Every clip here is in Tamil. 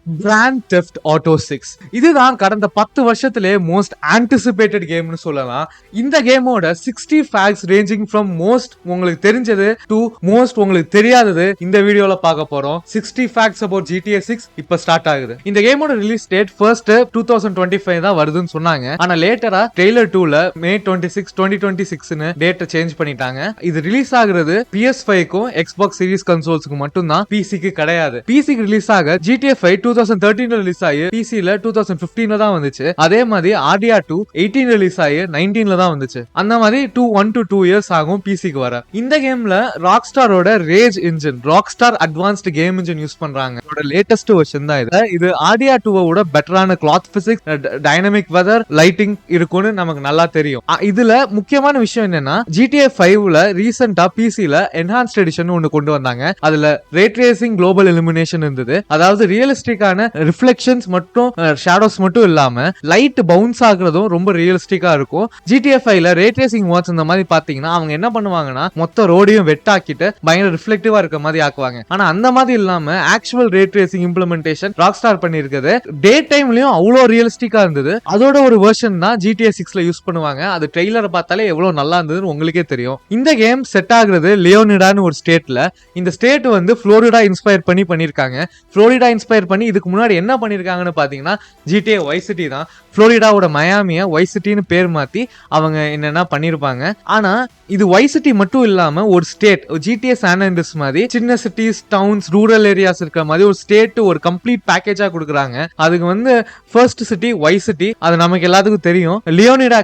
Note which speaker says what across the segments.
Speaker 1: கிராண்ட் தெஃப்ட் ஆட்டோ 6 இதுதான் கடந்த 10 வருஷத்திலே மோஸ்ட் ஆன்டிசிபேட்டட் கேம்னு சொல்லலாம். இந்த கேமோட 60 ஃபேக்ட்ஸ் ரேஞ்சிங் ஃப்ரம் மோஸ்ட் உங்களுக்கு தெரிஞ்சது டு மோஸ்ட் உங்களுக்கு தெரியாதது இந்த வீடியோல பார்க்க போறோம். 60 ஃபேக்ட்ஸ் அபவுட் GTA 6 இப்ப ஸ்டார்ட் ஆகுது. இந்த கேமோட ரிலீஸ் டேட் ஃபர்ஸ்ட் 2025 தான் வருதுன்னு சொன்னாங்க. ஆனா லேட்டரா ட்ரெய்லர் 2ல May 26 2026னு டேட்டை சேஞ்ச் பண்ணிட்டாங்க. இது ரிலீஸ் ஆகுறது PS5க்கும் Xbox Series கன்சோல்ஸ்க்கு மட்டும் தான், பிசிக்கு கிடையாது. பிசிக்கு ரிலீஸ் ஆக GTA 5 2013 ரிலீஸ் ஆகி பிசில 2015 தான் வந்துச்சு. அதே மாதிரி RDR2 18 ரிலீஸ் ஆகி 19ல தான் வந்துச்சு. அந்த மாதிரி 1 to 2 இயர்ஸ் ஆகும் பிசிக்கு வர. இந்த கேம்ல ராக்ஸ்டாரோட rage engine, Rockstar advanced game engine use பண்றாங்க. இதோட லேட்டஸ்ட் வெர்ஷன் தான் இது. இது RDR2வோட பெட்டரான cloth physics, dynamic weather, lighting இருக்கும்னு நமக்கு நல்லா தெரியும். இதுல முக்கியமான விஷயம் என்னன்னா GTA 5ல ரீசெண்டா பிசில என்ஹான்ஸ்ட் எடிஷன் ஒன்னு கொண்டு வந்தாங்க. அதுல ரே ட்ரேசிங், குளோபல் இலுமினேஷன் இருந்தது. அதாவது ரியலிஸ்டிக்கான ரிஃப்ளெக்ஷன்ஸ் மட்டும், ஷேடோஸ் மட்டும் இல்லாம லைட் பவுன்ஸ் ஆகுறதும் ரொம்ப ரியலிஸ்டிக்கா இருக்கும். GTA 5ல ரே ட்ரேசிங் மோட்ஸ் இந்த மாதிரி பாத்தீங்கன்னா அவங்க என்ன பண்ணுவாங்கன்னா மொத்த ரோடையும் வெட்டாக்கிட்டு பயங்கர ரிஃப்ளெக்டிவா இருக்க மாதிரி ஆக்குவாங்க. ஆனா அந்த மாதிரி இல்லாம ஆக்சுவல் ரே ட்ரேசிங் இம்ப்ளிமெண்டேஷன் ராக்ஸ்டார் பண்ணிருக்குது. டே டைம்லயும் அவ்வளோ ரியலிஸ்டிக்கா இருந்தது. அதோட ஒரு வெர்ஷன் தான் GTA 6ல யூஸ் பண்ணுவாங்க. அது ட்ரெய்லரை பார்த்தாலே எவ்வளவு நல்லா இருந்ததுன்னு உங்களுக்கே தெரியும். இந்த கேம் செட் ஆகுறது லியோனிடான்னு ஒரு ஸ்டேட்ல. இந்த ஸ்டேட் வந்து புளோரிடா இன்ஸ்பயர் பண்ணிருக்காங்க. புளோரிடா இன்ஸ்பயர் பண்ணி இதுக்கு முன்னாடி என்ன பண்ணிருக்காங்கன்னு பாத்தீங்கன்னா GTA வைஸ் சிட்டி தான். புளோரிடாவோட மயாமிய வைஸ் சிட்டின்னு பேர் மாத்தி அவங்க என்னென்ன பண்ணிருப்பாங்க. ஆனா இது வைஸ் சிட்டி மட்டும் இல்லாம ஒரு ஸ்டேட் GTA சான் ஆண்ட்ரியாஸ் மாதிரி சின்ன சிட்டிஸ், டவுன்ஸ், ரூரல் ஏரியாஸ் இருக்கிற மாதிரி ஒரு ஸ்டேட் ஒரு கம்ப்ளீட் பேக்கேஜா கொடுக்குறாங்க. அதுக்கு வந்து ஃபர்ஸ்ட் சிட்டி வைஸ் சிட்டி, அது நமக்கு எல்லாத்துக்கும் தெரியும். லியோனிடா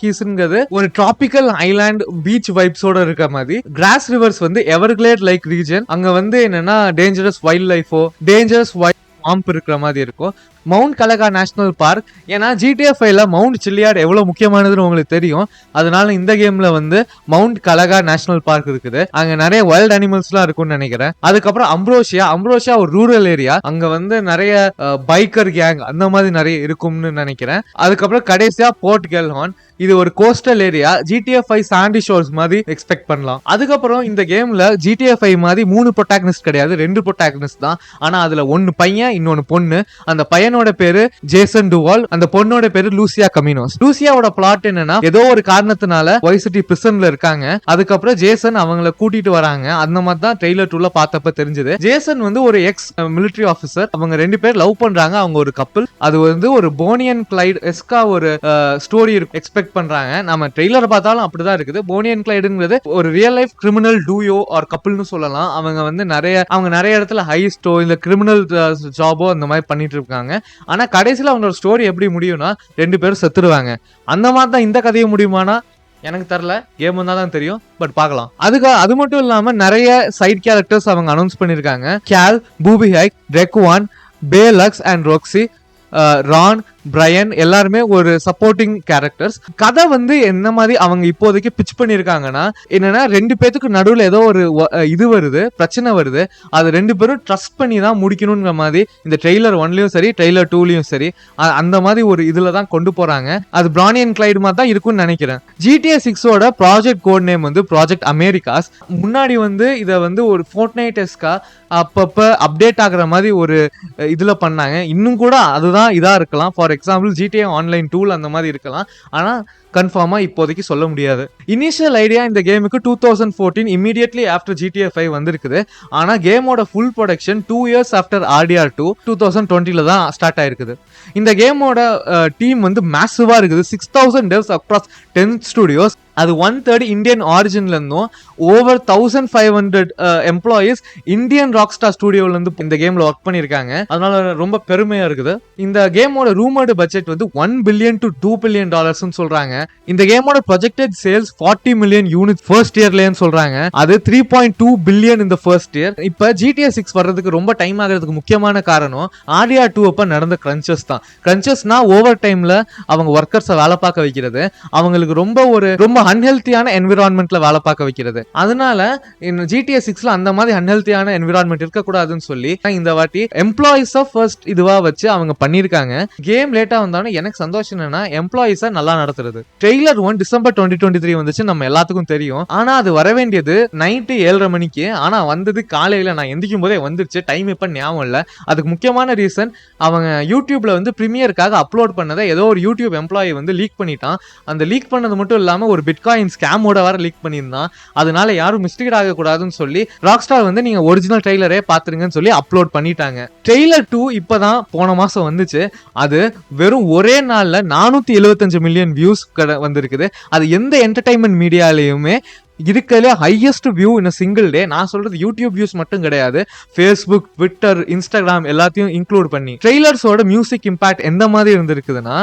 Speaker 1: கீஸ்ங்கிறது ஒரு டிராபிக்கல் ஐலாண்ட் பீச் வைப்ஸோட இருக்க மாதிரி. கிராஸ் ரிவர்ஸ் வந்து எவர்கிளேட் லைக் ரீஜன். அங்க வந்து என்னன்னா டேஞ்சரஸ் வைல்ட் லைஃபோ, டேஞ்சரஸ் வாம்ப் இருக்கிற மாதிரி இருக்கும். மவுண்ட் கலகா நேஷனல் பார்க், ஏன்னா GTA 5ல மவுண்ட் சில்லியார்ட் எவ்வளவு முக்கியமானதுன்னு உங்களுக்கு தெரியும். அதனால இந்த கேம்ல வந்து மவுண்ட் கலகா நேஷனல் பார்க் இருக்குது. அங்க நிறைய வைல்ட் அனிமல்ஸ் எல்லாம் இருக்கும்னு நினைக்கிறேன். அதுக்கப்புறம் அம்ப்ரோஷியா ஒரு ரூரல் ஏரியா. அங்க வந்து நிறைய பைக்கர் கேங் அந்த மாதிரி நிறைய இருக்கும்னு நினைக்கிறேன். அதுக்கப்புறம் கடைசியா போர்ட் கெல்ஹான், இது ஒரு coastal area. GTA 5 sandy shores மாதிரி எக்ஸ்பெக்ட் பண்ணலாம். அதுக்கப்புறம் இந்த கேம்ல GTA 5 மாதிரி 3 ப்ரோட்டாகனிஸ்ட் கிடையாது, 2 ப்ரோட்டாகனிஸ்ட் தான். ஆனா அதுல ஒன்னு பையன், இன்னொன்னு பொண்ணு. அந்த பையனோட பேரு ஜேசன் டுவால், அந்த பொண்ணோட பேரு லூசியா கமினோஸ். லூசியாவோட பிளாட் என்னன்னா ஏதோ ஒரு காரணத்தினால வைஸ் சிட்டி பிரிசன்ல இருக்காங்க. அதுக்கப்புறம் ஜேசன் அவங்கள கூட்டிட்டு வராங்க. அந்த மாதிரி தான் ட்ரெய்லர் 2ல பார்த்தப்ப தெரிஞ்சது. ஜேசன் வந்து ஒரு எக்ஸ் மிலிட்டரி ஆபீசர். அவங்க 2 பேர் லவ் பண்றாங்க. அவங்க ஒரு கப்பல். அது வந்து ஒரு போனியன் கிளைட் எஸ்கா ஒரு ஸ்டோரி எக்ஸ்பெக்ட் பண்றாங்க. நம்ம ட்ரெய்லர் பார்த்தாலும் அப்படிதான் இருக்குது. போனியன் கிளைடுங்கிறது ஒரு ரியல் லைஃப் கிரிமினல் டூயோ ஆர் கப்பல்னு சொல்லலாம். அவங்க வந்து நிறைய இடத்துல ஹைஸ்டோ இல்ல கிரிமினல் ஜாபோ அந்த மாதிரி பண்ணிட்டு இருக்காங்க. ஆனா கடைசியில அவங்களோட ஸ்டோரி எப்படி முடியும்னா 2 பேரும் செத்துருவாங்க. அந்த மாதிரி தான் இந்த கதையை முடியுமானா எனக்கு தெரியல. கேம் வந்தா தான் தெரியும். பட் பார்க்கலாம். அது மட்டும் இல்லாம நிறைய சைட் கேரக்டர்ஸ் அவங்க அனௌன்ஸ் பண்ணிருக்காங்க. Cal, Boobie Ike, Drequan, Baelux and Roxy, Ron, Brian எல்லாருமே ஒரு சப்போர்ட்டிங் கேரக்டர்ஸ். கதை வந்து என்ன மாதிரி அவங்க இப்போதைக்கு பிச் பண்ணிருக்காங்கன்னா என்னன்னா 2 பேத்துக்கு நடுவில் ஏதோ ஒரு பிரச்சனை வருது. அது 2 பேரும் ட்ரஸ்ட் பண்ணி தான் முடிக்கணுங்கிற மாதிரி இந்த ட்ரெய்லர் 1லயும் சரி ட்ரெய்லர் 2லயும் சரி அந்த மாதிரி ஒரு இதுல தான் கொண்டு போறாங்க. அது பிரானியன் கிளைடு மாதிரி தான் இருக்கும்னு நினைக்கிறேன். GTA 6ஓட ப்ராஜெக்ட் கோட் நேம் வந்து ப்ராஜெக்ட் அமெரிக்காஸ். முன்னாடி வந்து இதை வந்து ஒரு ஃபோர்ட்நைட்டஸ்கா அப்பப்ப அப்டேட் ஆகுற மாதிரி ஒரு இதுல பண்ணாங்க. இன்னும் கூட அதுதான் இதா இருக்கலாம். ஃபார் எக்ஸாம்பிள் GTA ஆன்லைன் 2 அந்த மாதிரி இருக்கலாம். ஆனா கன்ஃபார்மா இப்போதைக்கு சொல்ல முடியாது. இனிஷியல் ஐடியா இந்த கேமுக்கு 2014 இமீடியட்லி ஆஃப்டர் GTA 5 வந்திருக்குது. ஆனா கேமோட full production 2 years after RDR2 2020ல தான் ஸ்டார்ட் ஆயிருக்குது. இந்த கேமோட டீம் வந்து மேசிவா இருக்குது. 6000 devs across 10 studios. அது 1/3 இந்தியன் ஆரிஜின்ல இருந்தும் ஓவர் 1500 எம்ப்ளாயிஸ் இந்தியன் ராக்ஸ்டார் ஸ்டுடியோல இருந்து இந்த கேம்ல ஒர்க் பண்ணிருக்காங்க. அதனால ரொம்ப பெருமையா இருக்குது. இந்த கேமோட ரூமர்டு பட்ஜெட் வந்து $1 billion to $2 billion சொல்றாங்க. இந்த கேமோட projected sales 40 million unit first இயர்லன்னு சொல்றாங்க. அது 3.2 billion இந்த ஃபர்ஸ்ட் இயர். இப்ப GTA 6 வர்றதுக்கு ரொம்ப டைம் ஆகிறதுக்கு முக்கியமான காரணம் RDR2 அப்ப நடந்த கிரன்ச்சஸ் தான். கிரன்ச்சஸ்னா ஓவர் டைம்ல அவங்க ஒர்க்கர்ஸை வேலை பார்க்க வைக்கிறது, அவங்களுக்கு ரொம்ப அன்ஹெல்த்தியான என்விரான்மெண்ட்ல வேலை பார்க்க வைக்கிறது. அதனால GTA 6ல அந்த மாதிரி அன்ஹெல்த்தியான என்விரான்மெண்ட் இருக்கக்கூடாதுன்னு சொல்லி இந்த வாட்டி எம்ப்ளாயிஸ் ஃபர்ஸ்ட் இதுவா வச்சு அவங்க பண்ணிருக்காங்க. கேம் லேட்டா வந்தாலும் எனக்கு சந்தோஷம் என்னன்னா எம்ப்ளாயிஸை நல்லா நடத்துறது. ட்ரெய்லர் 1 டிசம்பர் 2023 வந்துச்சு, நம்ம எல்லாத்துக்கும் தெரியும். ஆனா அது வர வேண்டியது நைட்டு 7:30 மணிக்கு. ஆனா வந்தது காலையில. நான் எந்திக்கும் போதே வந்துருச்சு. டைம் இப்ப ஞாபகம் இல்ல. அதுக்கு முக்கியமான ரீசன், அவங்க யூடியூப்ல வந்து பிரீமியருக்காக அப்லோட் பண்ணதை ஏதோ ஒரு யூடியூப் எம்ப்ளாயி வந்து லீக் பண்ணிட்டான். அந்த லீக் பண்ணது மட்டும் இல்லாம ஒரு பிட்காயின் ஸ்கேமோட வர லீக் பண்ணியிருந்தான். அதனால யாரும் மிஸ்டேக் ஆகக்கூடாதுன்னு சொல்லி ராக்ஸ்டார் வந்து நீங்க ஒரிஜினல் ட்ரெய்லரே பாத்துருங்கன்னு சொல்லி அப்லோட் பண்ணிட்டாங்க. ட்ரெய்லர் 2 இப்பதான் போன மாசம் வந்துச்சு. அது வெறும் ஒரே நாள்ல 475 மில்லியன் வியூஸ் வந்திருக்குது. அது எந்த என்டர்டைன்மெண்ட் மீடியாலயுமே இருக்கல ஹையஸ்ட் வியூ இன் சிங்கிள் டே. நான் சொல்றது யூடியூப் வியூஸ் மட்டும் கிடையாது, ஃபேஸ்புக், ட்விட்டர், இன்ஸ்டாகிராம் எல்லாத்தையும் இன்க்ளூட் பண்ணி. ட்ரெய்லர்ஸோட மியூசிக் இம்பாக்ட் எந்த மாதிரி இருந்திருக்குதுன்னா,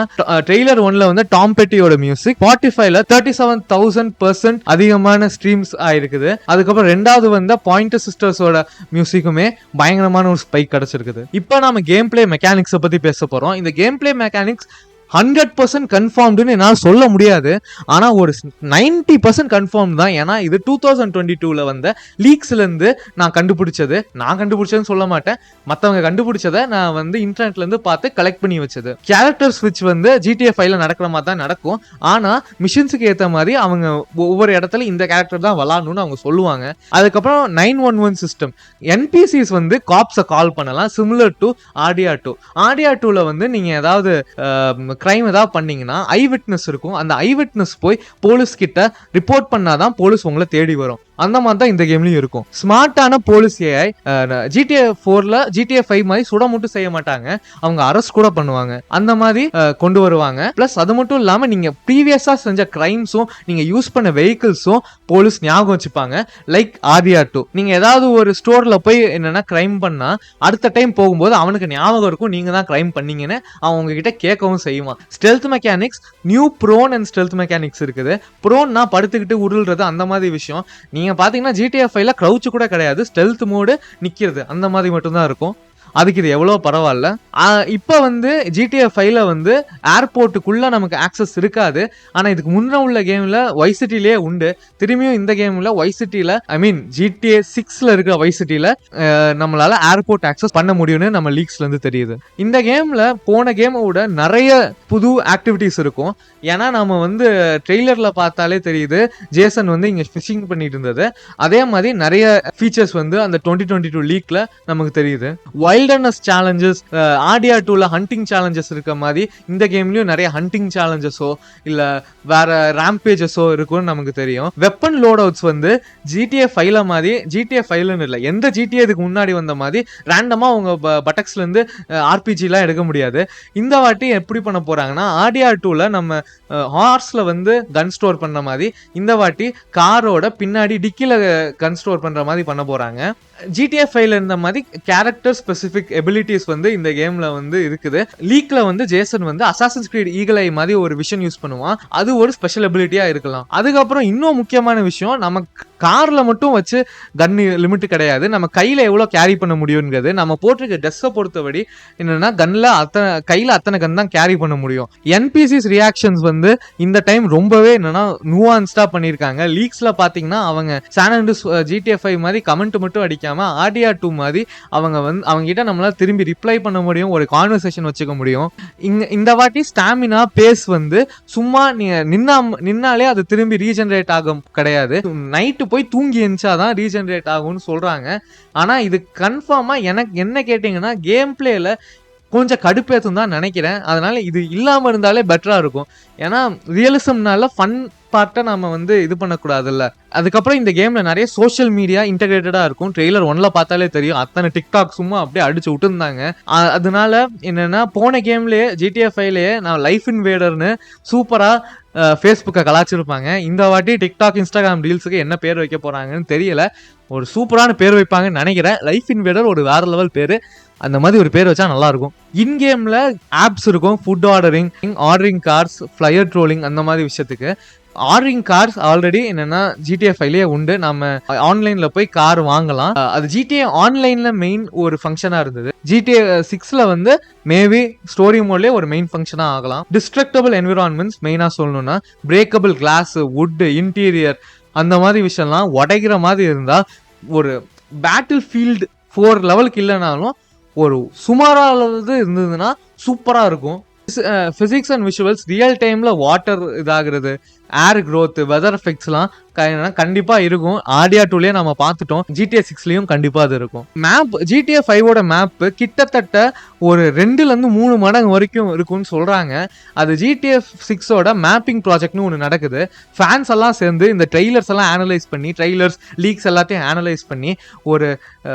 Speaker 1: ட்ரெய்லர் 1ல வந்து டாம் பெட்டியோட மியூசிக் ஸ்பாட்டிஃபைல 37,000% அதிகமான ஸ்ட்ரீம்ஸ் ஆயிருக்குது. அதுக்கப்புறம் ரெண்டாவது வந்து பாயிண்டர் சிஸ்டர்ஸோட மியூசிக்குமே பயங்கரமான ஒரு ஸ்பைக் கிடைச்சிருக்குது. இப்போ நாம கேம் பிளே மெக்கானிக்ஸை பத்தி பேச போறோம். இந்த கேம் பிளே மெக்கானிக்ஸ் 100% கன்ஃபார்ம்டுன்னு என்னால் சொல்ல முடியாது. ஆனால் ஒரு 90% கன்ஃபார்ம் தான். ஏன்னா இது 2022ல் வந்த லீக்ஸ்லேருந்து நான் கண்டுபிடிச்சதுன்னு சொல்ல மாட்டேன், மற்றவங்க கண்டுபிடிச்சதை நான் வந்து இன்டர்நெட்லேருந்து பார்த்து கலெக்ட் பண்ணி வச்சது. கேரக்டர் ஸ்விட்ச் வந்து GTA 5ல நடக்கிற மாதிரி தான் நடக்கும். ஆனால் மிஷின்ஸுக்கு ஏற்ற மாதிரி அவங்க ஒவ்வொரு இடத்துல இந்த கேரக்டர் தான் விளாடணும்னு அவங்க சொல்லுவாங்க. அதுக்கப்புறம் 911 சிஸ்டம், என்பிசிஸ் வந்து காப்ஸை கால் பண்ணலாம், சிமிலர் டு ஆர்டியா 2. ஆர்டியா 2ல வந்து நீங்கள் ஏதாவது கிரைம் ஏதாவது பண்ணீங்கன்னா ஐ விட்னஸ் இருக்கும். அந்த ஐ விட்னஸ் போய் போலீஸ் கிட்ட ரிப்போர்ட் பண்ணாதான் போலீஸ் உங்களை தேடி வரும். அந்த மாதிரி தான் இந்த கேம்லயும் இருக்கும். ஸ்மார்ட்டான போலீஸ் ஏஐ GTA 4ல GTA 5 மாதிரி சுட மட்டும் செய்ய மாட்டாங்க, அவங்க அரெஸ்ட் கூட பண்ணுவாங்க. அந்த மாதிரி கொண்டு வருவாங்க. பிளஸ் அது மட்டும் இல்லாம நீங்க ப்ரீவியஸா செஞ்ச கிரைம்ஸும் நீங்க யூஸ் பண்ண வெஹிக்கிள்ஸும் போலீஸ் ஞாபகம் வச்சுப்பாங்க. லைக் ஆர்டிஆர் 2, நீங்க ஏதாவது ஒரு ஸ்டோர்ல போய் என்னன்னா கிரைம் பண்ணா அடுத்த டைம் போகும்போது அவனுக்கு ஞாபகம் இருக்கும் நீங்க தான் கிரைம் பண்ணீங்கன்னு. அவன் உங்ககிட்ட கேட்கவும் செய்வான். Stealth mechanics, new prone and stealth mechanics இருக்குது. ப்ரோன்னா படுத்துக்கிட்டு உருள்றது அந்த மாதிரி விஷயம். நீங்க பாத்தீங்கன்னா GTA 5ல க்ரௌச் கூட கிடையாது, ஸ்டெல்த் மோடு நிக்கிறது அந்த மாதிரி மட்டும் தான் இருக்கும். அதுக்கு இது எவ்வளோ பரவாயில்ல. இப்போ வந்து GTA 5ல வந்து ஏர்போர்ட்டுக்குள்ள நமக்கு ஆக்சஸ் இருக்காது. ஆனால் இதுக்கு முன்ன உள்ள கேமில் வைசிட்டிலே உண்டு. திரும்பியும் இந்த கேமில் வைசிட்டியில், ஐ மீன் GTA 6ல இருக்கிற வைசிட்டியில் நம்மளால ஏர்போர்ட் ஆக்சஸ் பண்ண முடியும்னு நம்ம லீக்ஸ்லேருந்து தெரியுது. இந்த கேமில் போன கேமை விட நிறைய புது ஆக்டிவிட்டிஸ் இருக்கும். ஏன்னா நம்ம வந்து ட்ரெய்லரில் பார்த்தாலே தெரியுது ஜேசன் வந்து இங்கே ஃபிஷிங் பண்ணிட்டு இருந்தது. அதே மாதிரி நிறைய ஃபீச்சர்ஸ் வந்து அந்த 2022 லீக்ல நமக்கு தெரியுது. வைல்டர்னஸ் சேலஞ்சஸ், ஆர்டியா 2ல ஹண்டிங் சேலஞ்சஸ் இருக்க மாதிரி இந்த கேம்லயும் நிறைய ஹண்டிங் சேலஞ்சஸோ இல்ல வேற ரேம்பேஜஸோ இருக்கும்னு நமக்கு தெரியும். வெப்பன் லோட் அவுட்ஸ் வந்து GTA 5ல மாதிரி, GTA 5லன்னு இல்லை, எந்த GTA இதுக்கு முன்னாடி வந்த மாதிரி ரேண்டமா உங்க பட்டக்ஸ்ல இருந்து RPG எல்லாம் எடுக்க முடியாது. இந்த வாட்டி எப்படி பண்ண போறாங்கன்னா, ஆர்டியா 2ல நம்ம ஹார்ஸ்ல வந்து கன் ஸ்டோர் பண்ண மாதிரி இந்த வாட்டி காரோட பின்னாடி டிக்கில கன் ஸ்டோர் பண்ற மாதிரி பண்ண போறாங்க. GTA 5ல இருந்த மாதிரி கேரக்டர் ஸ்பெசிபிக் எபிலிட்டிஸ் வந்து இந்த கேம்ல வந்து இருக்குது. லீக்ல வந்து ஜேசன் வந்து அசாசின்ஸ் கிரீட் ஈகிள் ஐ மாதிரி ஒரு விஷன் யூஸ் பண்ணுவான். அது ஒரு ஸ்பெஷல் எபிலிட்டியா இருக்கலாம். அதுக்கப்புறம் இன்னும் முக்கியமான விஷயம், நம்ம கார்ல மட்டும் வச்சு கன் லிமிட் கிடையாது, நம்ம கையில எவ்வளவு கேரி பண்ண முடியும்ங்கிறது. நம்ம போட்டிருக்க ட்ரெஸ்ஸை பொறுத்தபடி என்னன்னா கையில அத்தனை கன் தான் கேரி பண்ண முடியும். என்பிசிஸ் ரியாக்ஷன்ஸ் வந்து இந்த டைம் ரொம்பவே என்னன்னா நுவான்ஸ்டா பண்ணிருக்காங்க. லீக்ஸ்ல பாத்தீங்கன்னா அவங்க சான் ஆண்ட்ரியாஸ் GTA 5 மாதிரி கமெண்ட் மட்டும் அடிக்காம ஆர்டியா 2 மாதிரி அவங்க கிட்ட நம்மளால திரும்பி ரிப்ளை பண்ண முடியும், ஒரு கான்வர்சேஷன் வச்சுக்க முடியும். இந்த வாட்டி ஸ்டாமினா பேஸ் வந்து சும்மா நின்னாலே அது திரும்பி ரீஜெனரேட் ஆகும் கிடையாது. நைட்டு போய் தூங்கி எந்திச்சாதான் ரீஜெனரேட் ஆகும்னு சொல்றாங்க. ஆனா இது கன்ஃபார்மா எனக்கு என்ன கேட்டீங்கன்னா கேம் பிளேல கொஞ்சம் கடுப்பேற்றும் தான் நினைக்கிறேன். அதனால இது இல்லாம இருந்தாலே பெட்டரா இருக்கும். ஏன்னா ரியலிசம்னால ஃபன் பார்ட்டை நம்ம வந்து இது பண்ணக்கூடாதுல்ல. அதுக்கப்புறம் இந்த கேம்ல நிறைய சோஷியல் மீடியா இன்டகிரேட்டடா இருக்கும். ட்ரெய்லர் 1ல பார்த்தாலே தெரியும், அத்தனை டிக்டாக் சும்மா அப்படியே அடிச்சு விட்டுருந்தாங்க. அதனால என்னன்னா போன கேம்லயே GTA 5லயே நான் லைஃப் இன்வேடர்னு சூப்பரா ஃபேஸ்புக்கை கலாச்சிருப்பாங்க. இந்த வாட்டி டிக்டாக், இன்ஸ்டாகிராம் ரீல்ஸுக்கு என்ன பேர் வைக்க போறாங்கன்னு தெரியல. ஒரு சூப்பரான பேர் வைப்பாங்கன்னு நினைக்கிறேன். லைஃப் இன்வேடர் ஒரு வேற லெவல் பேரு. அந்த மாதிரி ஒரு பேர் வச்சா நல்லா இருக்கும். இன்கேம்ல ஆப்ஸ் இருக்கும், food ordering cars, flyer trolling அந்த மாதிரி விஷயத்துக்கு. ஆர்டரிங் கார்ஸ் ஆல்ரெடி என்னன்னா GTA 5லயே உண்டு. நம்ம ஆன்லைன்ல போய் கார் வாங்கலாம். அது GTA ஆன்லைன்ல மெயின் ஒரு ஃபங்க்ஷனா இருந்தது. GTA 6ல வந்து மேபி ஸ்டோரி மோட்லயே ஒரு மெயின் ஃபங்க்ஷனா ஆகலாம். டிஸ்ட்ரக்டபிள் என்விரான்மெண்ட்ஸ் மெயினா சொல்லணும்னா பிரேக்கபிள் கிளாஸ், வுட், இன்டீரியர் அந்த மாதிரி விஷயம்லாம் உடைக்கிற மாதிரி இருந்தா, ஒரு பேட்டில் ஃபீல்டு 4 லெவலுக்கு இல்லைனாலும் ஒரு சுமாரானது இருந்ததுன்னா சூப்பரா இருக்கும். பிசிக்ஸ் அண்ட் விஷுவல்ஸ் ரியல் டைம்ல வாட்டர் இதாகிறது, ஏர் க்ரோத், வெதர் எஃபெக்ட்ஸ்லாம் கண்டிப்பா இருக்கும். ஆடியா 2லயே நம்ம பார்த்துட்டோம், GTA 6லயும் கண்டிப்பா அது இருக்கும். மேப் GTA 5ஓட மேப் கிட்டத்தட்ட ஒரு 2-3 மடங்கு வரைக்கும் இருக்கும்னு சொல்றாங்க. அது GTA 6ஓட மேப்பிங் ப்ராஜெக்ட்னு ஒன்று நடக்குது. ஃபேன்ஸ் எல்லாம் சேர்ந்து இந்த ட்ரெய்லர்ஸ் எல்லாம் அனலைஸ் பண்ணி, ட்ரெய்லர்ஸ் லீக்ஸ் எல்லாத்தையும் அனலைஸ் பண்ணி ஒரு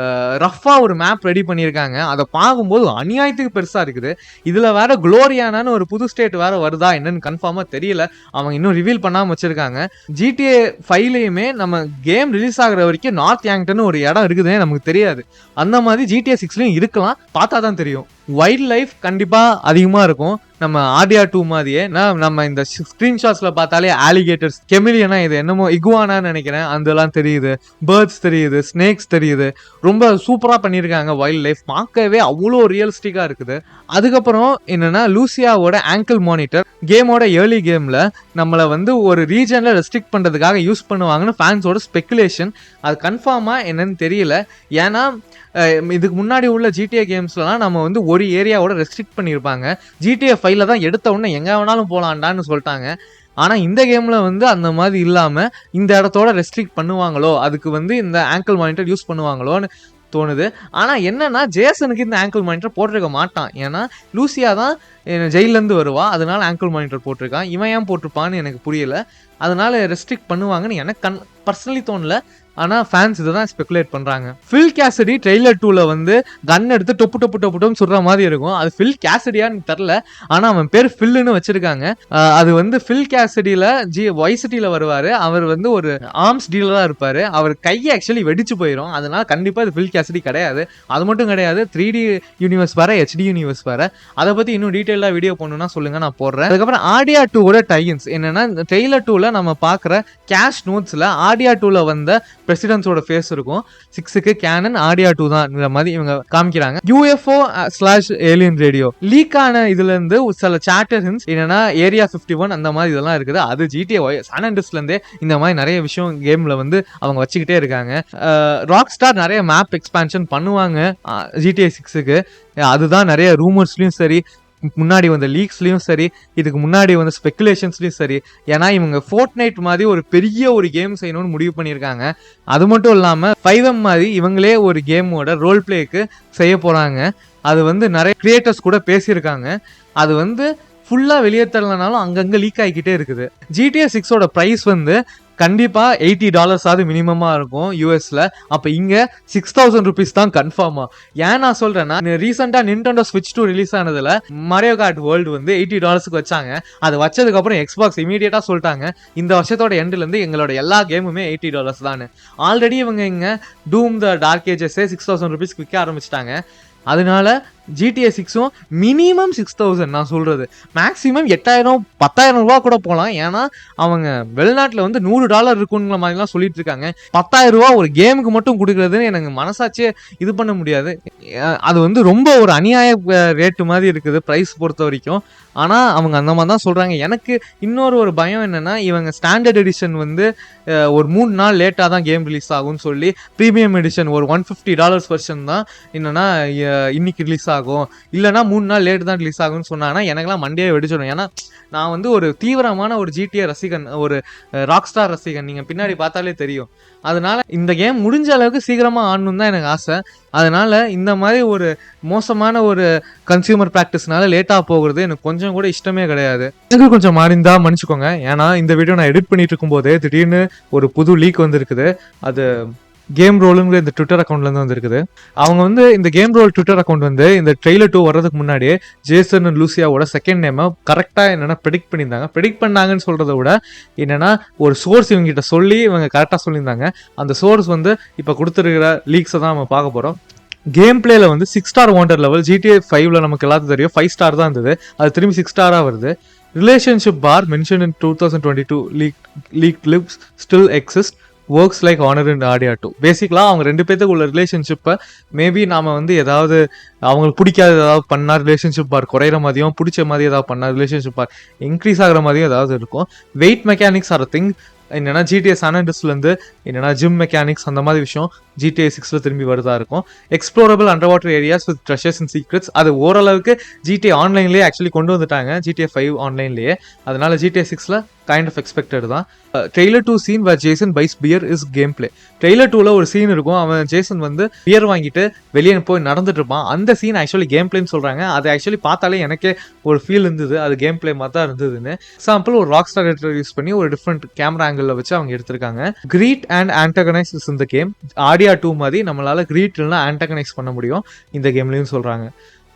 Speaker 1: ரஃபா ஒரு மேப் ரெடி பண்ணியிருக்காங்க. அதை பார்க்கும்போது அநியாயத்துக்கு பெருசா இருக்குது. இதுல வேற குளோரியானான்னு ஒரு புது ஸ்டேட் வேற வருதா என்னன்னு கன்ஃபார்மா தெரியல, அவங்க இன்னும் ரிவீல் பண்ணாம வச்சிருக்காங்க. GTA 5லயுமே நம்ம கேம் ரிலீஸ் ஆகுற வரைக்கும் நார்த் யாங்டன் ஒரு இடம் இருக்குதுன்னு நமக்கு தெரியாது. அந்த மாதிரி GTA 6லயும் இருக்கலாம், பார்த்தா தான் தெரியும். வைல்ட் லைஃப் கண்டிப்பா அதிகமா இருக்கும் நம்ம ஆடியா 2 மாதிரியே. நம்ம இந்த ஸ்கிரீன்ஷாட்ஸ்ல பார்த்தாலே ஆலிகேட்டர்ஸ், கெமிலியனா, இது என்னமோ இகுவானான்னு நினைக்கிறேன், அதெல்லாம் தெரியுது, பேர்ட்ஸ் தெரியுது, ஸ்னேக்ஸ் தெரியுது. ரொம்ப சூப்பரா பண்ணியிருக்காங்க. வைல்ட் லைஃப் பார்க்கவே அவ்வளோ ரியலிஸ்டிக்கா இருக்குது. அதுக்கப்புறம் என்னன்னா, லூசியாவோட ஆங்கிள் மானிட்டர் கேமோட ஏர்லி கேம்ல நம்மளை வந்து ஒரு ரீஜன்ல ரெஸ்ட்ரிக்ட் பண்றதுக்காக யூஸ் பண்ணுவாங்கன்னு ஃபேன்ஸோட ஸ்பெகுலேஷன். அது கன்ஃபார்மா என்னன்னு தெரியல. ஏன்னா இதுக்கு முன்னாடி உள்ள GTA கேம்ஸ்லாம் நம்ம வந்து ஒரு ஏரியாவோட ரெஸ்ட்ரிக்ட் பண்ணியிருப்பாங்க. GTA 5ல தான் எடுத்த உடனே எங்க வேணாலும் போலாண்டான்னு சொல்லிட்டாங்க. ஆனா இந்த கேம்ல வந்து அந்த மாதிரி இல்லாம இந்த இடத்தோட ரெஸ்ட்ரிக்ட் பண்ணுவாங்களோ, அதுக்கு வந்து இந்த ஆங்கிள் மானிட்டர் யூஸ் பண்ணுவாங்களோன்னு தோணுது. ஆனா என்னன்னா, ஜேசனுக்கு இந்த ஆங்கிள் மானிட்டர் போட்டிருக்க மாட்டான். ஏன்னா லூசியா தான் ஜெயிலேருந்து வருவா, அதனால ஆங்கிள் மானிட்டர் போட்டிருக்கான். இவன் ஏன் போட்டிருப்பான்னு எனக்கு புரியல. அதனால ரெஸ்ட்ரிக்ட் பண்ணுவாங்கன்னு எனக்கு பர்சனலி தோணல. ஆனா ஃபேன்ஸ் இதை தான் ஸ்பெகுலேட் பண்றாங்க. ஃபில் கேசடி ட்ரெய்லர் 2ல வந்து கன் எடுத்து டொப்பு டொப்பு டொப்பு டொப்புன்னு சொல்ற மாதிரி இருக்கும். அது ஃபில் கேசடியான்னு தெரியல, ஆனா அவன் பேர் ஃபில்லுன்னு வச்சிருக்காங்க. அது வந்து ஃபில் கேசடியில வைசிட்டியில வருவாரு. அவர் வந்து ஒரு ஆர்ம்ஸ் டீலரா இருப்பாரு. அவர் கையை ஆக்சுவலி வெடிச்சு போயிடும். அதனால கண்டிப்பா இது ஃபில் கேசடி கிடையாது. அது மட்டும் கிடையாது, 3D யூனிவர்ஸ் வேற, HD யூனிவர்ஸ் வேற. அதை பத்தி இன்னும் டீட்டெயிலா வீடியோ பண்ணணும்னா சொல்லுங்க, நான் போடுறேன். அதுக்கப்புறம் ஆடியா 2ஓட டைன்ஸ் என்னன்னா, ட்ரெய்லர் 2ல நம்ம பாக்குற கேஷ் நோட்ஸ்ல ஆடியா 2ல வந்த பிரசிடென்ட்ஸோட ஃபேஸ் இருக்கும். 6க்கு கேனன் ஆடியா 2 தான் மாதிரி இவங்க காமிக்கிறாங்க. UFO/ஏலியன் ரேடியோ லீக் ஆன இதுல இருந்து சில சாட்டர் ஹின்ஸ் என்னன்னா, ஏரியா 51 அந்த மாதிரி இதெல்லாம் இருக்குது. அது GTA சான் ஆண்ட்ரியாஸ்ல இருந்தே இந்த மாதிரி நிறைய விஷயம் கேம்ல வந்து அவங்க வச்சுக்கிட்டே இருக்காங்க. ராக் ஸ்டார் நிறைய மேப் எக்ஸ்பான்ஷன் பண்ணுவாங்க GTA 6க்கு. அதுதான் நிறைய ரூமர்ஸ்லயும் சரி, முன்னாடி வந்த லீக்ஸ்லயும் சரி, இதுக்கு முன்னாடி வந்த ஸ்பெகுலேஷன்ஸ்லயும் சரி. ஏன்னா இவங்க ஃபோர்ட்நைட் மாதிரி ஒரு பெரிய ஒரு கேம் செய்யணும்னு முடிவு பண்ணியிருக்காங்க. அது மட்டும் இல்லாம 5M மாதிரி இவங்களே ஒரு கேமோட ரோல் பிளேக்கு செய்ய போறாங்க. அது வந்து நிறைய கிரியேட்டர்ஸ் கூட பேசியிருக்காங்க. அது வந்து ஃபுல்லா வெளியே தரலனாலும் அங்கங்க லீக் ஆகிக்கிட்டே இருக்குது. GTA 6ஓட பிரைஸ் வந்து கண்டிப்பா $80 மினிமமா இருக்கும் யூஎஸ்ல. அப்ப இங்க 6000 rupees தான் கன்ஃபார்மா. ஏன் நான் சொல்றேன்னா, ரீசெண்டா Nintendo Switch 2 ரிலீஸ் ஆனதுல Mario Kart World வந்து $80க்கு வச்சாங்க. அது வச்சதுக்கு அப்புறம் Xbox இமீடியட்டா சொல்லிட்டாங்க, இந்த வருஷத்தோட எண்ட்ல இருந்து எங்களோட எல்லா கேமுமே $80 தான். ஆல்ரெடி இவங்க இங்க Doom the Dark Ages 6000 rupees விற்க ஆரம்பிச்சிட்டாங்க. அதனால GTA 6ம் மினிமம் 6000, நான் சொல்றது மேக்ஸிமம் 8000 10,000 ரூபா கூட போகலாம். ஏன்னா அவங்க வெளிநாட்டில் வந்து $100 இருக்குங்கிற மாதிரிலாம் சொல்லிட்டு இருக்காங்க. 10,000 ரூபா ஒரு கேமுக்கு மட்டும் கொடுக்குறதுன்னு எனக்கு மனசாச்சே இது பண்ண முடியாது. அது வந்து ரொம்ப ஒரு அநியாய ரேட்டு மாதிரி இருக்குது ப்ரைஸ் பொறுத்த வரைக்கும். ஆனால் அவங்க அந்த மாதிரி தான் சொல்கிறாங்க. எனக்கு இன்னொரு பயம் என்னென்னா, இவங்க ஸ்டாண்டர்ட் எடிஷன் வந்து ஒரு 3 நாள் லேட்டாக தான் கேம் ரிலீஸ் ஆகும்னு சொல்லி, ப்ரீமியம் எடிஷன் ஒரு $150 வெர்ஷன் தான் என்னென்னா இன்னைக்கு ரிலீஸ் ஆகும், இல்லைனா 3 நாள் லேட்டு தான் ரிலீஸ் ஆகும்னு சொன்னாங்கன்னா எனக்குலாம் மண்டே வெடிச்சிடும். ஏன்னா நான் வந்து ஒரு தீவிரமான ஒரு GTA ரசிகன், ஒரு ராக் ஸ்டார் ரசிகன், நீங்கள் பின்னாடி பார்த்தாலே தெரியும். அதனால இந்த கேம் முடிஞ்ச அளவுக்கு சீக்கிரமாக ஆடணும் தான் எனக்கு ஆசை. அதனால இந்த மாதிரி ஒரு மோசமான ஒரு கன்சியூமர் ப்ராக்டிஸ்னால லேட்டாக போகிறது எனக்கு கொஞ்சம் கூட இஷ்டமே கிடையாது. எனக்கு கொஞ்சம் மாறிந்தா மன்னிச்சுக்கோங்க. ஏன்னா இந்த வீடியோ நான் எடிட் பண்ணிட்டு இருக்கும்போதே திடீர்னு ஒரு புது லீக் வந்துருக்குது. அது கேம் ரோலுங்கிற இந்த ட்விட்டர் அக்கௌண்ட்லேருந்து வந்துருக்குது. அவங்க வந்து இந்த கேம் ரோல் ட்விட்டர் அக்கௌண்ட் வந்து இந்த ட்ரெய்லர் 2 வர்றதுக்கு முன்னாடியே ஜேசன் அண்ட் லூசியாவோட செகண்ட் நேமை கரெக்டாக என்னென்னா ப்ரெடிக்ட் பண்ணியிருந்தாங்க. ப்ரெடிக்ட் பண்ணாங்கன்னு சொல்கிறத விட என்னென்னா, ஒரு சோர்ஸ் இவங்ககிட்ட சொல்லி இவங்க கரெக்டாக சொல்லியிருந்தாங்க. அந்த சோர்ஸ் வந்து இப்போ கொடுத்துருக்கிற லீக்ஸை தான் நம்ம பார்க்க போகிறோம். கேம் பிளேல வந்து 6 ஸ்டார் வாண்டர் லெவல் GTA 5ல நமக்கு எல்லாத்துக்கும் தெரியும் 5 ஸ்டார் தான் இருந்தது. அது திரும்பி 6 ஸ்டாராக வருது. Relationship bar mention in 2022 leak clips still exist, works like honour and ஆடியா 2. பேசிக்கலாக அவங்க 2 பேத்துக்கு உள்ள ரிலேஷன்ஷிப்பை மேபி நாம வந்து ஏதாவது அவங்களுக்கு பிடிக்காத ஏதாவது பண்ணால் ரிலேஷன்ஷிப் பார் குறையிற மாதிரியும், பிடிச்ச மாதிரி ஏதாவது பண்ணால் ரிலேஷன்ஷிப் பார் இன்க்ரீஸ் ஆகிற மாதிரியும் ஏதாவது இருக்கும். வெயிட் மெக்கானிக்ஸ் ஆர் திங் என்னன்னா, GTA சான் ஆண்ட்ரியாஸ்லேருந்து என்னன்னா ஜிம் மெக்கானிக்ஸ் அந்த மாதிரி விஷயம் GTA 6ல திரும்பி வருதா இருக்கும். Explorable underwater areas with treasures and secrets, அது ஓரளவுக்கு GTA ஆன்லைன்லேயே ஆக்சுவலி கொண்டு வந்துட்டாங்க, GTA 5 ஆன்லைன்லேயே. அதனால GTA 6ல கைண்ட் ஆஃப் எக்ஸ்பெக்டட் தான். Trailer 2 scene where Jason buys beer is gameplay. Trailer 2ல ஒரு சீன் இருக்கும், அவன் ஜேசன் வந்து பியர் வாங்கிட்டு வெளியே போய் நடந்துட்டு இருப்பான். அந்த சீன் ஆக்சுவலி கேம் பிளேன்னு சொல்றாங்க. அது ஆக்சுவலி பார்த்தாலே எனக்கே ஒரு ஃபீல் இருந்தது, அது கேம் பிளே மாதிரி தான் இருந்ததுன்னு. எக்ஸாம்பிள் ஒரு ராக் ஸ்டார் எடிட்டர் யூஸ் பண்ணி ஒரு டிஃப்ரெண்ட் கேமரா ஆங்கிள் வச்சு அவங்க எடுத்திருக்காங்க. கிரீட் அண்ட் ஆன்டகனைஸ் இஸ் இந்த கேம். ஆடியா 2 மாதிரி நம்மளால கிரீட் இல்லைனா ஆன்டகனைஸ் பண்ண முடியும் இந்த கேம்லயும் சொல்றாங்க.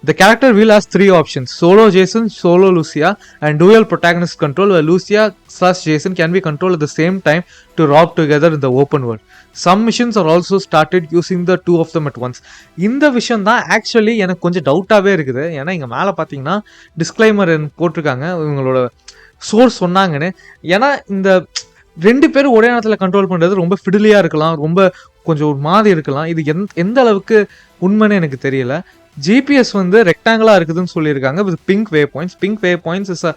Speaker 1: The character wheel has 3 options: solo Jason, solo Lucia, and dual protagonist control, where Lucia/Jason can be controlled at the same time to rob together in the open world. Some missions are also started using the 2 of them at once. இந்த விஷயம் தான் ஆக்சுவலி எனக்கு கொஞ்சம் டவுட்டாகவே இருக்குது. ஏன்னா இங்கே மேலே பார்த்தீங்கன்னா டிஸ்க்ளைமர் போட்டிருக்காங்க இவங்களோட சோர்ஸ் சொன்னாங்கன்னு. ஏன்னா இந்த 2 பேரும் ஒரே நேரத்தில் கண்ட்ரோல் பண்ணுறது ரொம்ப ஃபிடிலியாக இருக்கலாம், ரொம்ப கொஞ்சம் ஒரு மாதிரி இருக்கலாம். இது எந்த அளவுக்கு உண்மைன்னு எனக்கு தெரியல. GPS வந்து ரெக்டாங்கிளாக இருக்குதுன்னு சொல்லியிருக்காங்க with pink waypoints. Pink waypoints is a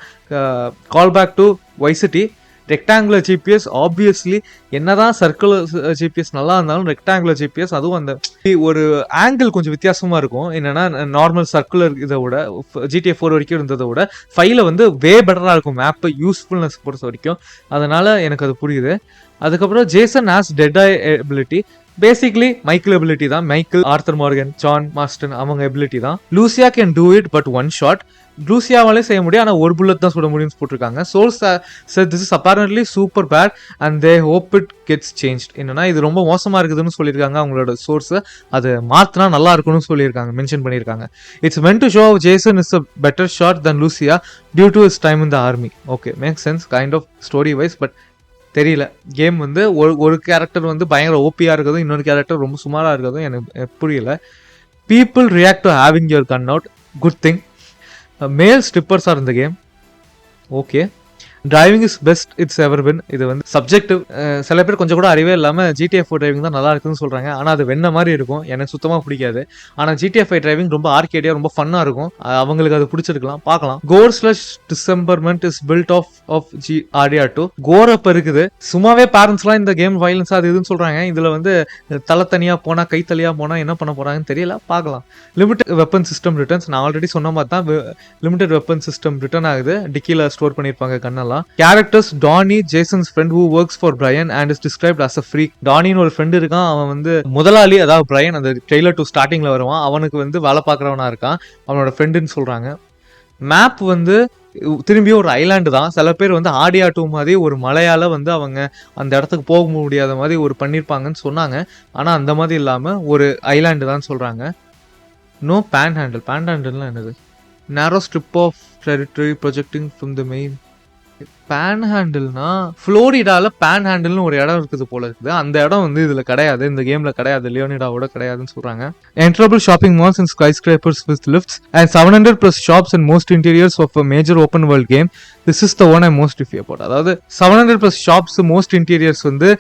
Speaker 1: call back to vice city. Rectangular GPS obviously என்னதான் சர்க்குலர் ஜிபிஎஸ் நல்லா இருந்தாலும் ரெக்டாங்குலர் ஜிபிஎஸ் அதுவும் அந்த ஒரு ஆங்கிள் கொஞ்சம் வித்தியாசமாக இருக்கும். என்னன்னா நார்மல் சர்க்குலர் இதை விட GTA 4 வரைக்கும் இருந்ததை விட 5ல வந்து வே பெட்டராக இருக்கும் மேப்பு யூஸ்ஃபுல்னஸ் பொறுத்த வரைக்கும். அதனால எனக்கு அது புரியுது. அதுக்கப்புறம் Jason has dead eye ability. Basically Michael ability தான். Michael, Arthur Morgan, John Marston அவங்க எபிலிட்டி தான். Lucia can do it but one shot. லூசியாவாலே செய்ய முடியும், ஆனால் ஒரு புல்லட் தான் சுட முடியும்னு போட்டிருக்காங்க. Source said this is apparently super bad and they hope it gets changed. என்னன்னா இது ரொம்ப மோசமாக இருக்குதுன்னு சொல்லியிருக்காங்க அவங்களோட சோர்ஸ். அது மாற்றினா நல்லா இருக்கும்னு சொல்லியிருக்காங்க, மென்ஷன் பண்ணியிருக்காங்க. It's meant to show Jason is a better shot than Lucia due to his time in the army. Okay, makes sense kind of story wise, but தெரியல. கேம் வந்து ஒரு கேரக்டர் வந்து பயங்கர ஓபியாக இருக்கிறதும் இன்னொரு கேரக்டர் ரொம்ப சுமாராக இருக்கிறதும் எனக்கு புரியல. People react to having your gun out, good thing. Male strippers are இந்த கேம். Okay. Driving is best it's ever been. இது வந்து சப்ஜெக்டிவ். சில பேர் கொஞ்சம் கூட அறிவே இல்லாமல் GTA 4 டிரைவிங் தான் நல்லா இருக்குன்னு சொல்கிறாங்க. ஆனால் அது வெண்ண மாதிரி இருக்கும், எனக்கு சுத்தமாக பிடிக்காது. ஆனால் GTA 5 டிரைவிங் ரொம்ப ஆர்கேடியாக ரொம்ப ஃபன்னாக இருக்கும். அவங்களுக்கு அது பிடிச்சிருக்கலாம், பார்க்கலாம். Gore/dismemberment இஸ் பில்ட் ஆஃப் ஆடியா 2. கோர் அப்போ இருக்குது. சும்மாவே பேரண்ட்ஸ்லாம் இந்த கேம் வயலன்ஸாக அது இதுன்னு சொல்கிறாங்க. இதில் வந்து தலை தனியாக போனால் கை தனியாக போனால் என்ன பண்ண போகிறாங்கன்னு தெரியல, பார்க்கலாம். Limited weapon system returns. நான் ஆல்ரெடி சொன்ன மாதிரி தான் லிமிடெட் வெப்பன் சிஸ்டம் ரிட்டர்ன் ஆகுது. டிக்கியில் ஸ்டோர் பண்ணியிருப்பாங்க கண்ணெல்லாம். Characters Donnie, Jason's friend who works for Brian and is described as a freak. Donnie ஒரு ஃப்ரெண்ட் இருக்கான், அவன் வந்து முதலாளி, அதாவது Brian அந்த ட்ரெய்லர் 2 ஸ்டார்டிங்ல வருவான், அவனுக்கு வந்து வேலை பார்க்குறவனா இருக்கான், அவனோட ஃப்ரெண்டுன்னு சொல்றாங்க. மேப் வந்து திரும்பியும் ஒரு ஐலாண்டு தான். சில பேர் வந்து ஆடியா 2 மாதிரி ஒரு மலையால வந்து அவங்க அந்த இடத்துக்கு போக முடியாத மாதிரி ஒரு பண்ணியிருப்பாங்கன்னு சொன்னாங்க. ஆனால் அந்த மாதிரி இல்லாமல் ஒரு ஐலாண்டு தான் சொல்றாங்க. No panhandle. பேன் ஹேண்டில்னா என்னது? Narrow strip of territory projecting from the main. பேன் ஹேண்டில்னா ஃப்ளோரிடால பேன் ஹேண்டில்னு ஒரு இடம் இருக்குது போல இருக்குது. அந்த இடம் வந்து இதுல கிடையாது, இந்த கேம்ல கிடையாது, லியோனிடாவோட கிடையாதுன்னு சொல்றாங்க. Enterable shopping malls and skyscrapers with lifts and 700+ shops in most interiors of a major open world game. This is the one I'm most iffy about. அதாவது 700+ shops most interiors வந்து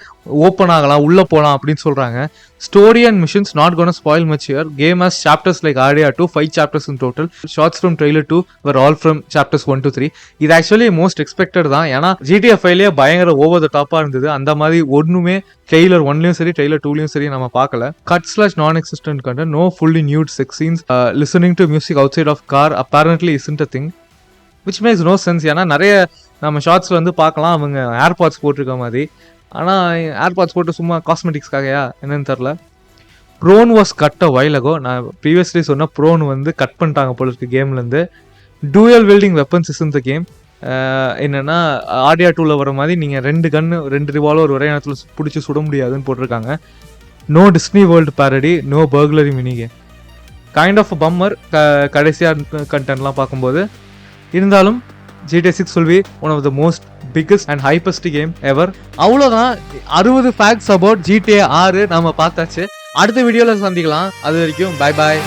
Speaker 1: ஓப்பன் ஆகலாம், உள்ள போகலாம் அப்படின்னு சொல்றாங்க. Story and missions not gonna spoil much here. Game has chapters like Aria 2, 5 chapters in total. Shots from trailer 2 were all from chapters 1 to 3. இது ஆக்சுவலி மோஸ்ட் எக்ஸ்பெக்டட் தான். ஏன்னா GTA 5லயே பயங்கர ஓவர் த டாப்பா இருந்தது. அந்த மாதிரி ஒன்றுமே ட்ரெய்லர் 1லயும் சரி ட்ரெய்லர் 2லயும் சரி நம்ம பார்க்கல. cut/non-existent content, no fully nude sex scenes, listening to music outside of car apparently isn't a thing, which makes no sense. ஏன்னா நிறைய நம்ம ஷார்ட்ஸ்ல வந்து பார்க்கலாம் அவங்க ஏர்பாட்ஸ் போட்டிருக்க மாதிரி. ஆனால் ஏர்பாட்ஸ் போட்டு சும்மா காஸ்மெட்டிக்ஸ்க்காகயா என்னன்னு தெரில. Prone was cut a while ago. நான் ப்ரீவியஸ்லி சொன்ன ப்ரோன் வந்து கட் பண்ணிட்டாங்க போல இருக்கு கேம்லேருந்து. டூயல் வெல்டிங் வெப்பன்ஸ் இஸ் இந்த கேம். என்னென்னா ஆடியா 2ல வர மாதிரி நீங்கள் 2 கன்னு 2 ரிவால்வர் ஒரே நேரத்தில் பிடிச்சி சுட முடியாதுன்னு போட்டிருக்காங்க. No Disney World parody, no burglary mini game. Kind of bummer கடைசியாக கண்டென்ட்லாம் பார்க்கும்போது. இருந்தாலும் GTA 6 will be one of the most biggest and hypest game ever. அவ்வளோதான் 60 facts about GTA 6 நம்ம பார்த்தாச்சு. அடுத்த வீடியோவில் சந்திக்கலாம். அது வரைக்கும் பை பாய்.